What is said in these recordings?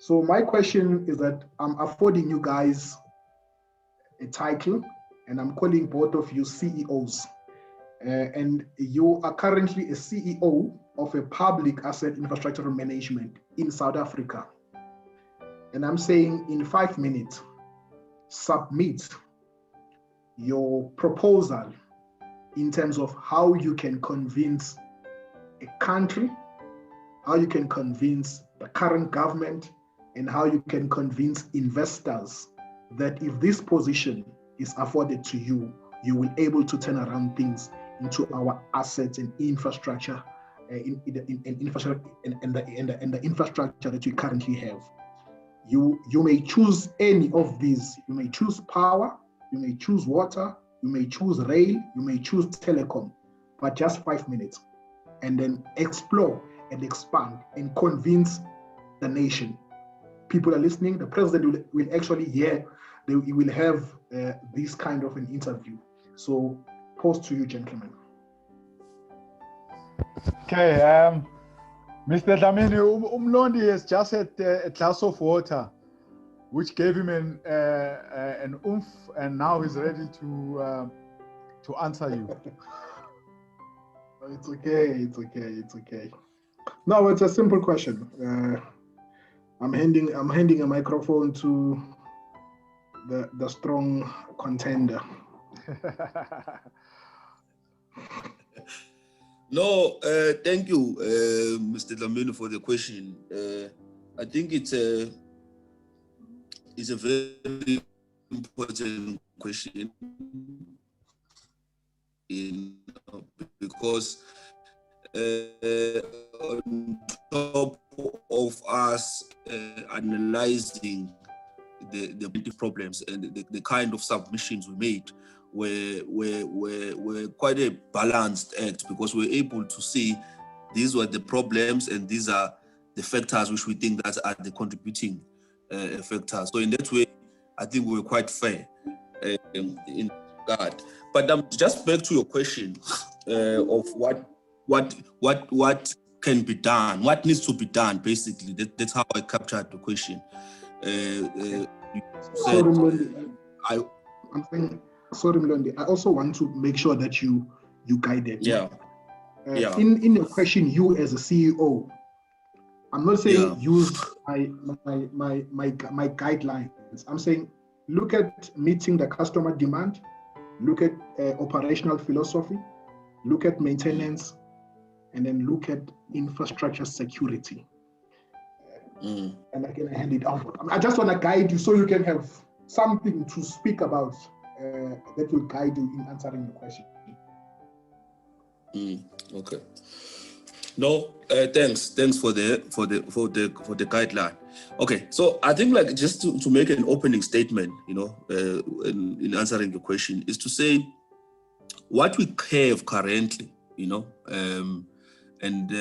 So my question is that I'm affording you guys a title, and I'm calling both of you CEOs. And you are currently a CEO of a public asset infrastructure management in South Africa. And I'm saying in 5 minutes, submit your proposal in terms of how you can convince a country, how you can convince the current government, and how you can convince investors that if this position is afforded to you, you will be able to turn around things into our assets and infrastructure, and the infrastructure that we currently have. You may choose any of these. You may choose power, you may choose water, you may choose rail, you may choose telecom, but just 5 minutes, and then explore and expand and convince the nation. People are listening. The president will actually hear. He will have this kind of an interview. So, post to you, gentlemen. Okay, Mr. Dlamini, Mlondi has just had a glass of water, which gave him an oomph, and now he's ready to answer you. It's okay. No, it's a simple question. I'm handing a microphone to the strong contender. No, thank you, Mr. Dlamini, for the question. I think it's a very important question, because on top of us analyzing the problems and the kind of submissions we made, were quite a balanced act, because we're able to see these were the problems and these are the factors which we think that are the contributing factors. So in that way, I think we were quite fair in that. But just back to your question of what can be done, what needs to be done. Basically, that's how I captured the question. Sorry, Mlondi. I also want to make sure that you guided. Yeah. In your question, you as a CEO, I'm not saying use my guidelines. I'm saying look at meeting the customer demand, look at operational philosophy, look at maintenance, and then look at infrastructure security. And again, I hand it over. I just want to guide you so you can have something to speak about that will guide you in answering the question. Okay. No, thanks for the guideline. Okay, so I think like just to make an opening statement, in answering the question, is to say what we have currently, and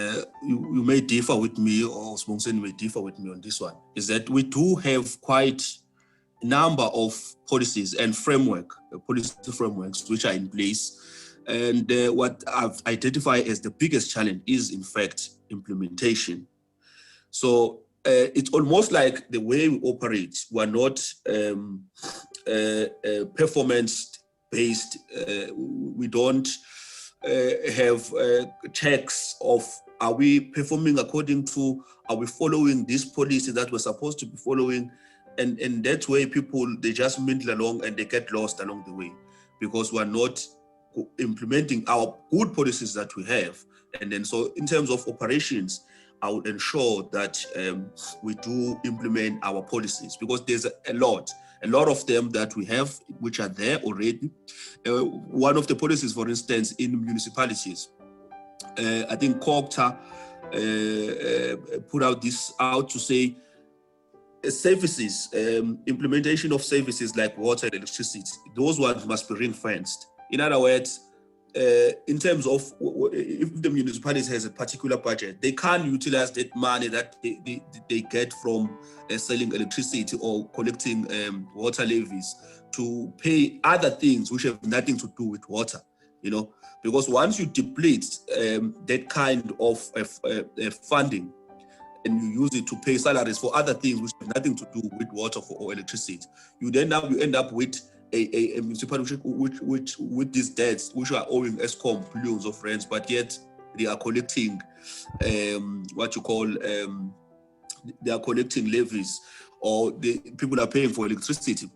you may differ with me, or Sbongiseni may differ with me on this one, is that we do have quite a number of policies and policy frameworks which are in place. And what I've identified as the biggest challenge is, in fact, implementation. So it's almost like the way we operate, we're not performance-based. We don't have checks of, are we performing according to, are we following this policy that we're supposed to be following? And that way people, they just mingle along and they get lost along the way, because we're not implementing our good policies that we have. And then so in terms of operations, I would ensure that we do implement our policies, because there's a lot of them that we have which are there already. One of the policies, for instance, in municipalities, I think COGTA put out to say services, implementation of services like water and electricity, those ones must be ring-fenced. In other words, in terms of if the municipality has a particular budget, they can't utilize that money that they get from selling electricity or collecting water levies to pay other things which have nothing to do with water, because once you deplete that kind of funding, and you use it to pay salaries for other things which have nothing to do with water or electricity, you end up with a municipality which with these debts which are owing ESCOM billions of rands, but yet they are collecting they are collecting levies, or the people are paying for electricity.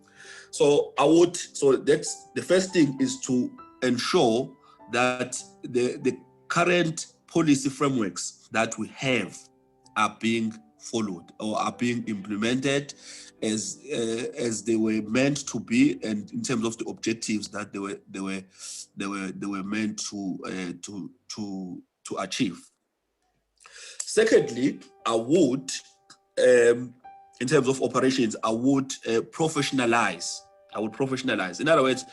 So that's the first thing, is to ensure that the current policy frameworks that we have are being followed or are being implemented as they were meant to be, and in terms of the objectives that they were meant to achieve. Secondly, I would, in terms of operations, I would professionalize. In other words,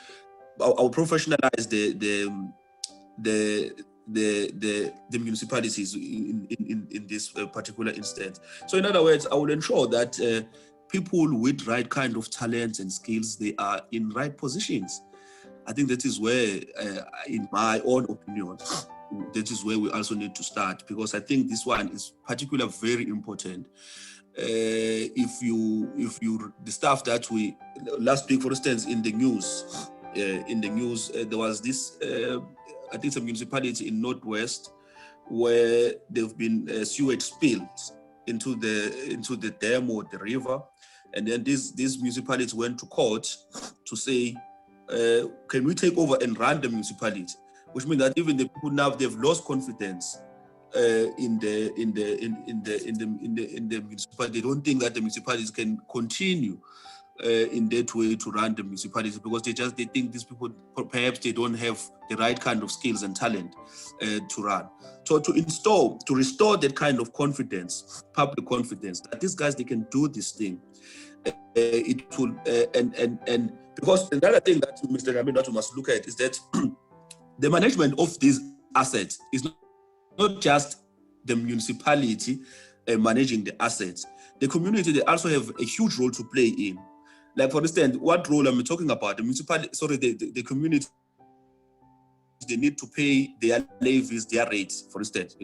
I would professionalize the municipalities in this particular instance. So in other words, I would ensure that people with right kind of talents and skills, they are in right positions. I think that is where, in my own opinion, that is where we also need to start, because I think this one is particularly very important. If you the stuff that we last week, for instance, in the news, there was this I think some municipality in Northwest where there've been sewage spills into the dam or the river, and then these municipalities went to court to say, can we take over and run the municipality? Which means that even the people now, they've lost confidence in the municipality. They don't think that the municipalities can continue in that way to run the municipalities, because they think these people perhaps they don't have the right kind of skills and talent to run. So to restore that kind of confidence, public confidence, that these guys, they can do this thing. It will and because another thing that Mr. Dlamini, that we must look at is that the management of these assets is not just the municipality managing the assets. The community, they also have a huge role to play in. Like, for instance, what role am I talking about? The municipality, the community, they need to pay their levies, their rates, for instance,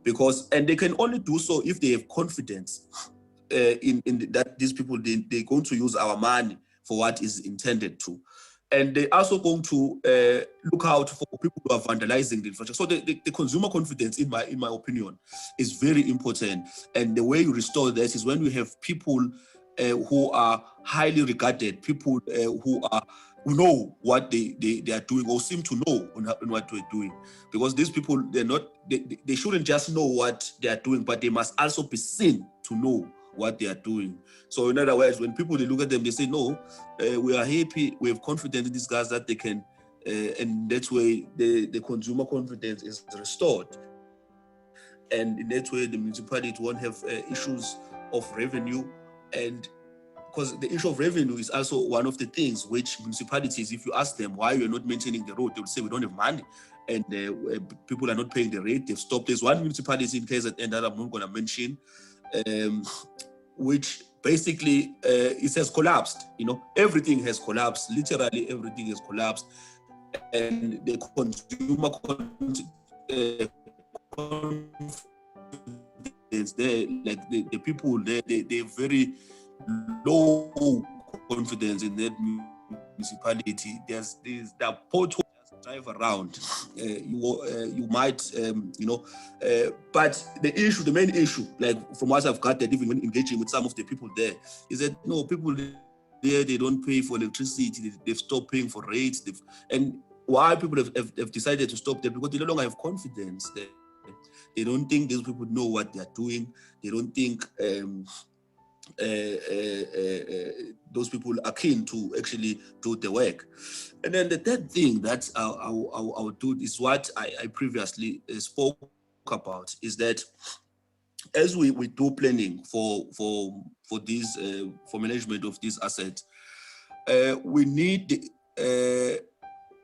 because, and they can only do so if they have confidence in that these people, they're going to use our money for what is intended to. And they're also going to look out for people who are vandalizing the infrastructure. So the consumer confidence, in my opinion, is very important. And the way you restore that is when you have people who are highly regarded, people who know what they are doing, or seem to know what they're doing. Because these people, they shouldn't just know what they are doing, but they must also be seen to know what they are doing. So in other words, when people, they look at them, they say, no, we are happy, we have confidence in these guys that they can, and that way the consumer confidence is restored. And in that way, the municipality won't have issues of revenue. And because the issue of revenue is also one of the things which municipalities, if you ask them why you're not maintaining the road, they will say we don't have money, and people are not paying the rate. They've stopped. There's one municipality in KZN that I'm not going to mention, which basically it has collapsed. Everything has collapsed. Literally everything has collapsed, and the consumer confidence there, like the people there, they're very low confidence in that municipality. There's the pothole drive around. You might, but the main issue, like from what I've gathered, even when engaging with some of the people there, is that no, people there, they don't pay for electricity. They've stopped paying for rates. And why people have decided to stop there? Because they no longer have confidence there. They don't think these people know what they're doing. They don't think those people are keen to actually do the work. And then the third thing that I will do is what I previously spoke about, is that as we do planning for these for management of these assets, we need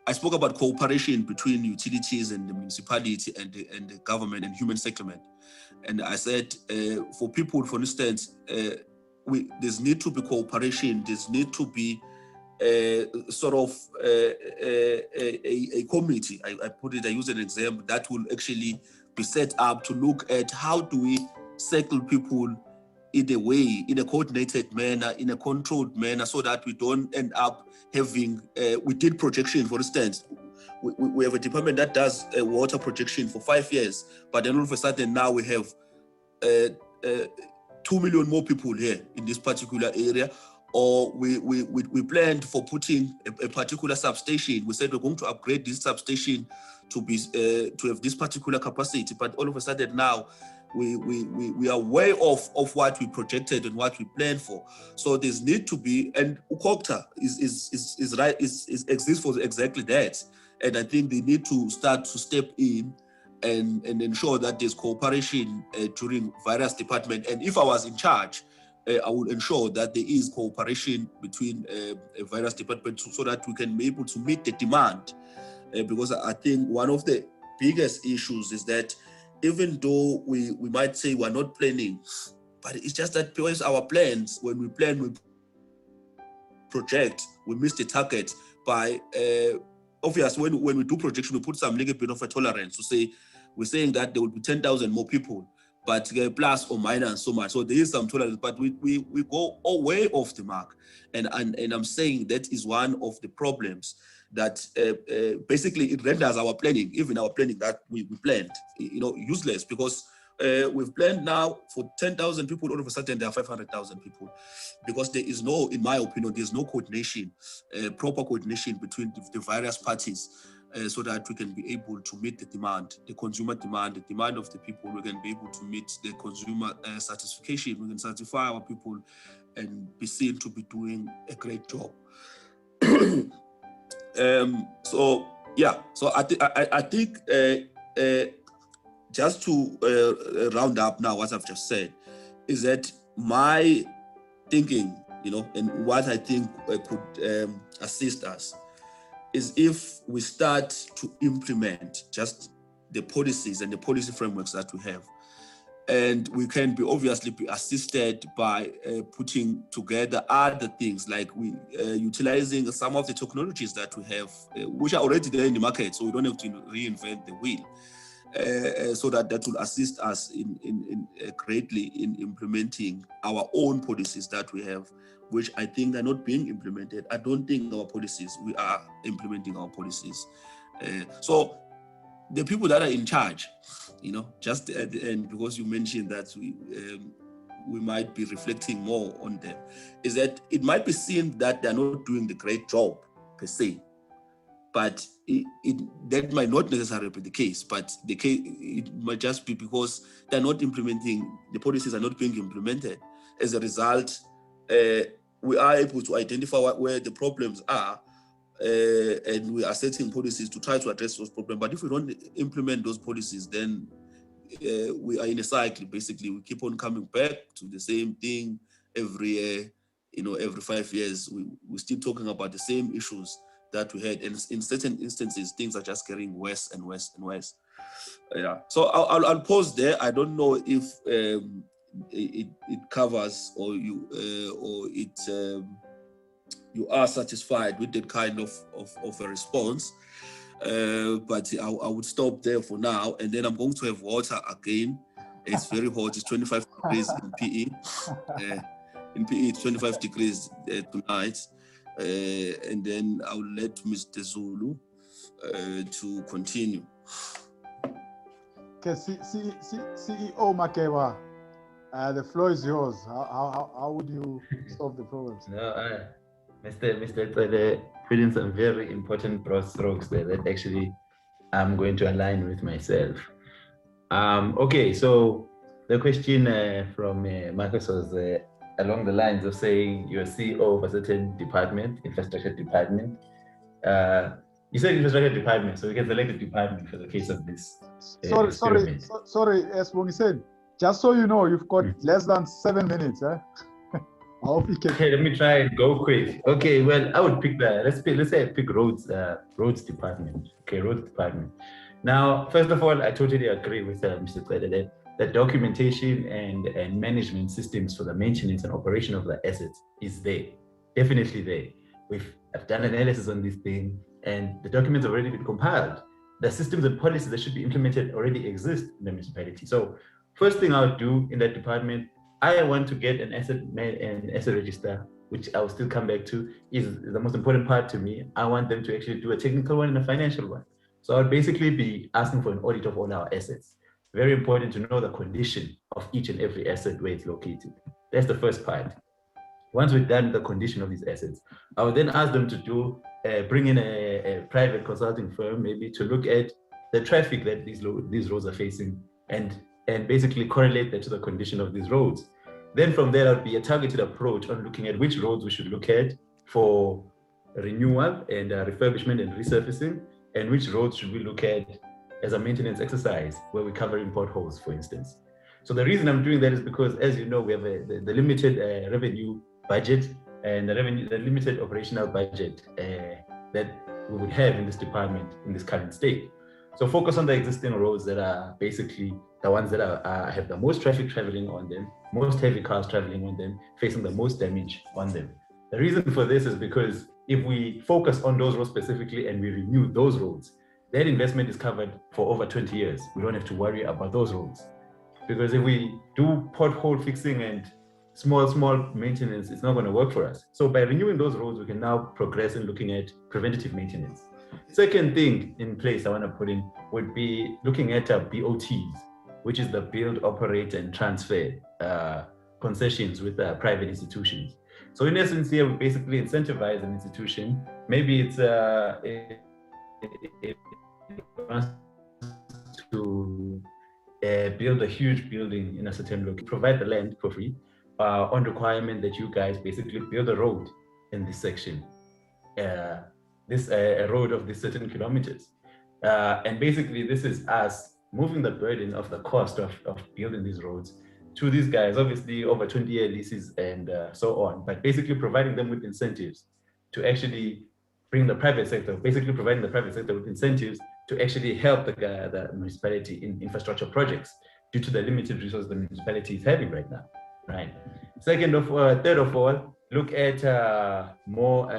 I spoke about cooperation between utilities and the municipality and the government and human settlement. And I said, for people, for instance, there's need to be cooperation. There's need to be sort of a committee. I use an example that will actually be set up to look at how do we circle people in a way, in a coordinated manner, in a controlled manner, so that we don't end up having, we did projection, for instance. We have a department that does water projection for 5 years, but then all of a sudden now we have 2 million more people here in this particular area. Or we planned for putting a particular substation. We said we're going to upgrade this substation to be to have this particular capacity, but all of a sudden now we are way off of what we projected and what we planned for. So there's need to be, and UCOGTA exists for exactly that. And I think they need to start to step in and ensure that there's cooperation during various departments. And if I was in charge, I will ensure that there is cooperation between various departments so that we can be able to meet the demand. Because I think one of the biggest issues is that even though we might say we're not planning, but it's just that because our plans, when we plan, we project, we miss the target by, obviously when we do projection, we put some little bit of a tolerance to say, we're saying that there will be 10,000 more people, but plus or minus so much. So there is some tolerance, but we go way off the mark. And I'm saying that is one of the problems that basically it renders our planning, even our planning that we planned, useless, because we've planned now for 10,000 people, all of a sudden there are 500,000 people, because there is no, in my opinion, there's no coordination, proper coordination between the various parties, so that we can be able to meet the demand, the consumer demand, the demand of the people. We can be able to meet the consumer satisfaction. We can satisfy our people and be seen to be doing a great job. So I think just to round up now what I've just said is that my thinking, and what I think could assist us is if we start to implement just the policies and the policy frameworks that we have. And we can obviously be assisted by putting together other things, like utilizing some of the technologies that we have, which are already there in the market, so we don't have to reinvent the wheel. So that will assist us in greatly in implementing our own policies that we have, which I think are not being implemented. I don't think we are implementing our policies. So the people that are in charge, just at the end, because you mentioned that we might be reflecting more on them, is that it might be seen that they're not doing the great job per se, but that might not necessarily be the case, but it might just be because they're not implementing, the policies are not being implemented. As a result, we are able to identify where the problems are, and we are setting policies to try to address those problems. But if we don't implement those policies, then we are in a cycle. Basically, we keep on coming back to the same thing every year. Every 5 years, we're still talking about the same issues that we had. And in certain instances, things are just getting worse and worse and worse. Yeah. So I'll pause there. I don't know if it covers or you are satisfied with that kind of a response. But I would stop there for now, and then I'm going to have water again. It's very hot. It's 25 degrees in PE. In PE, it's 25 degrees tonight. And then I'll let Mr. Zulu to continue. Okay, CEO Makeba, the floor is yours. How would you solve the problems? No, Mr. Cele put in some very important broad strokes there that actually I'm going to align with myself. Okay, so the question from Marcus was along the lines of saying you're CEO of a certain department, infrastructure department. You said infrastructure department, so we can select the department for the case of this. Sorry, Sbongiseni. Just so you know, you've got less than 7 minutes. Okay, let me try and go quick. Okay, well, I would pick let's say I pick roads department. Okay, roads department. Now, first of all, I totally agree with Mr. Cele that documentation and management systems for the maintenance and operation of the assets is there, definitely there. I've done analysis on this thing, and the documents have already been compiled. The systems and policies that should be implemented already exist in the municipality. So First thing I would do in that department, I want to get an asset register, which I will still come back to, is the most important part to me. I want them to actually do a technical one and a financial one. So I would basically be asking for an audit of all our assets. Very important to know the condition of each and every asset where it's located. That's the first part. Once we've done the condition of these assets, I would then ask them to bring in a private consulting firm, maybe to look at the traffic that these roads are facing and basically correlate that to the condition of these roads. Then from there, would be a targeted approach on looking at which roads we should look at for renewal and refurbishment and resurfacing, and which roads should we look at as a maintenance exercise where we're covering potholes, for instance. So the reason I'm doing that is because, as you know, we have the limited revenue budget and the limited operational budget that we would have in this department in this current state. So focus on the existing roads that are basically the ones that have the most traffic traveling on them, most heavy cars traveling on them, facing the most damage on them. The reason for this is because if we focus on those roads specifically and we renew those roads, that investment is covered for over 20 years. We don't have to worry about those roads. Because if we do pothole fixing and small maintenance, it's not going to work for us. So by renewing those roads, we can now progress in looking at preventative maintenance. Second thing in place I want to put in would be looking at BOTs, which is the build, operate, and transfer concessions with private institutions. So in essence here, we basically incentivize an institution. Maybe it's it wants to build a huge building in a certain location, provide the land for free on requirement that you guys basically build a road in this section, a road of these certain kilometers. And basically this is us moving the burden of the cost of building these roads to these guys, obviously over 20-year leases and so on, but basically providing them with incentives to actually bring the private sector, basically providing the private sector with incentives to actually help the municipality in infrastructure projects due to the limited resources the municipality is having right now, right? Third of all, look at more,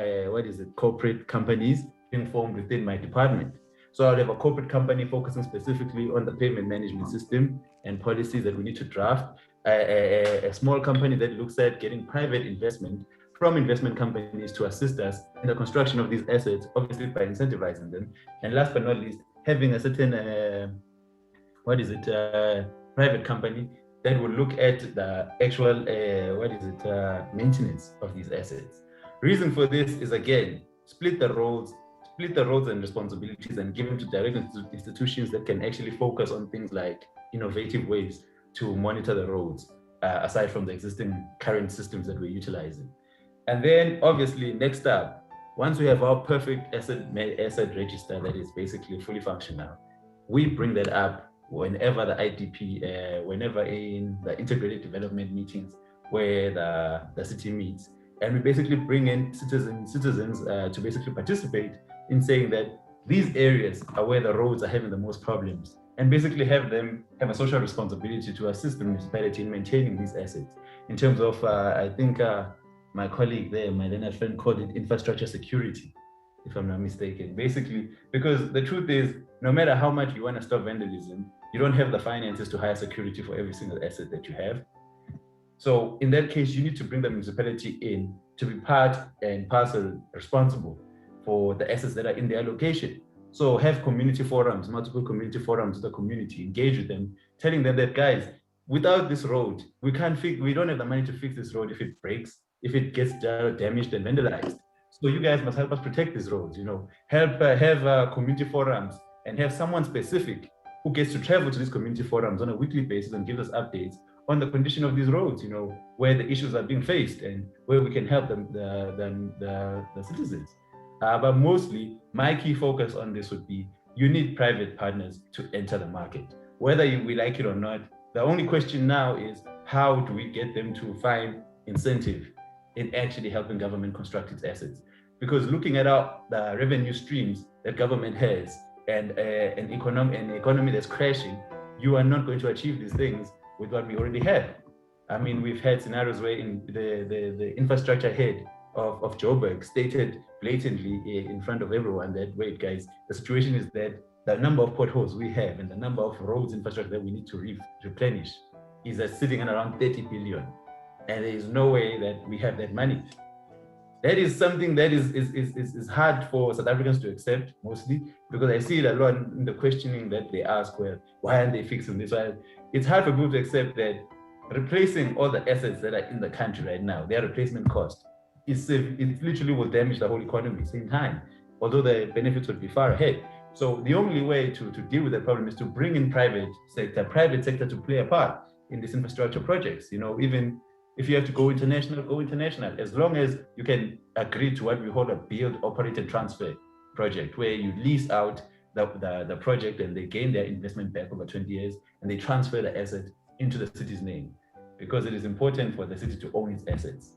corporate companies being formed within my department. So I'll have a corporate company focusing specifically on the payment management system and policies that we need to draft, a small company that looks at getting private investment from investment companies to assist us in the construction of these assets, obviously by incentivizing them. And last but not least, having a certain, private company that will look at the actual, maintenance of these assets. Reason for this is, again, split the roles and responsibilities and give them to direct institutions that can actually focus on things like innovative ways to monitor the roads, aside from the existing current systems that we're utilizing. And then obviously next up, once we have our perfect asset register that is basically fully functional, we bring that up whenever the IDP, whenever in the integrated development meetings where the city meets, and we basically bring in citizens to basically participate in saying that these areas are where the roads are having the most problems, and basically have them have a social responsibility to assist the municipality in maintaining these assets. In terms of, I think my colleague there, my Leonard friend, called it infrastructure security, if I'm not mistaken. Basically, because the truth is, no matter how much you want to stop vandalism, you don't have the finances to hire security for every single asset that you have. So in that case, you need to bring the municipality in to be part and parcel responsible for the assets that are in their location. So have community forums, multiple community forums with the community, engage with them, telling them that, guys, without this road, we don't have the money to fix this road if it breaks, if it gets damaged and vandalized. So you guys must help us protect these roads, have community forums and have someone specific who gets to travel to these community forums on a weekly basis and give us updates on the condition of these roads, where the issues are being faced and where we can help the citizens. But mostly, my key focus on this would be, you need private partners to enter the market. Whether we like it or not, the only question now is, how do we get them to find incentive in actually helping government construct its assets? Because looking at the revenue streams that government has and an economy that's crashing, you are not going to achieve these things with what we already have. I mean, we've had scenarios where the infrastructure head of Joburg stated blatantly in front of everyone that, wait, guys, the situation is that the number of potholes we have and the number of roads infrastructure that we need to replenish is sitting at around 30 billion. And there is no way that we have that money. That is something that is hard for South Africans to accept, mostly, because I see it a lot in the questioning that they ask, well, why aren't they fixing this? Well, it's hard for people to accept that replacing all the assets that are in the country right now, their replacement cost, it literally will damage the whole economy at the same time, although the benefits would be far ahead. So the only way to deal with the problem is to bring in private sector to play a part in these infrastructure projects. You know, even if you have to go international, go international, as long as you can agree to what we call a build, operate, and transfer project, where you lease out the project and they gain their investment back over 20 years and they transfer the asset into the city's name, because it is important for the city to own its assets.